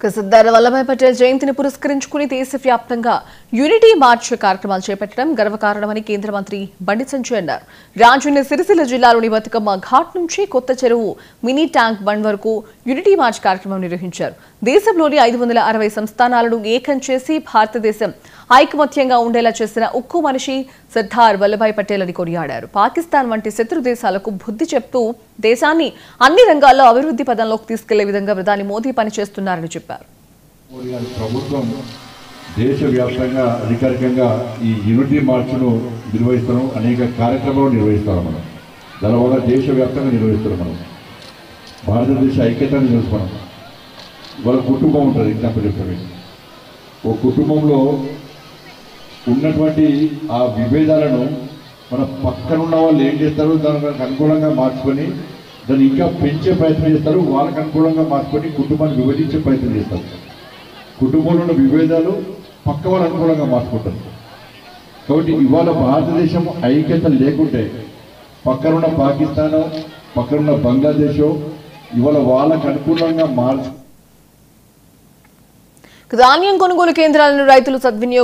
సర్దార్ వల్లభాయ్ పటేల్ జయంతిని పురస్కరించుకుని దేశవ్యాప్తంగా యూనిటీ మార్చ్ కార్యక్రమాలు చేపట్టడం గర్వకారణమని కేంద్ర మంత్రి బండి సంజయ్ అన్నారు. రాజన్న సిరిసిల్ల జిల్లాలోని బతుకమ్మ ఘాట్ నుంచి కొత్త చెరువు మినీ ట్యాంక్ బండ్ వరకు యూనిటీ మార్చ్ కార్యక్రమం నిర్వహించారు. దేశంలోని 560 సంస్థానాలను ఏకం చేసి భారతదేశం ఐకమత్యంగా ఉండేలా చేసిన ఉక్కు మనిషి సర్దార్ వల్లభాయ్ పటేల్ అని కొనియాడారు. పాకిస్తాన్ వంటి శత్రు దేశాలకు బుద్ధి చెప్తూ దేశాన్ని అన్ని రంగాల్లో అభివృద్ధి పదంలోకి తీసుకెళ్లే విధంగా ప్రధాని మోదీ పనిచేస్తున్నారని చెప్పారు. ప్రభుత్వం దేశవ్యాప్తంగా అధికారికంగా ఈ యూనిటీ మార్చ్ను నిర్వహిస్తున్నాం. అనేక కార్యక్రమాలు నిర్వహిస్తాం. మనం దానివల్ల దేశవ్యాప్తంగా నిర్వహిస్తున్నాం. మనం భారతదేశ ఐక్యతను చూస్తున్నాం. వాళ్ళ కుటుంబం ఉంటుంది. ఎగ్జాంపుల్ చెప్పండి, ఒక కుటుంబంలో ఉన్నటువంటి ఆ విభేదాలను మన పక్కనున్న వాళ్ళు ఏం చేస్తారు, దానికి అనుకూలంగా మార్చుకొని దాన్ని ఇంకా పెంచే ప్రయత్నం చేస్తారు. వాళ్ళకు అనుకూలంగా మార్చుకొని కుటుంబాన్ని విభజించే ప్రయత్నం చేస్తారు. కుటుంబంలో ఉన్న విభేదాలు పక్క వాళ్ళు అనుకూలంగా మార్చుకుంటారు. కాబట్టి ఇవాళ భారతదేశం ఐక్యత లేకుంటే పక్కనున్న పాకిస్తాను, పక్కనున్న బంగ్లాదేశ్ ఇవాళ వాళ్ళకు అనుకూలంగా మార్చు ధాన్యం కొనుగోలు కేంద్రాలను రైతులు సద్వినియోగం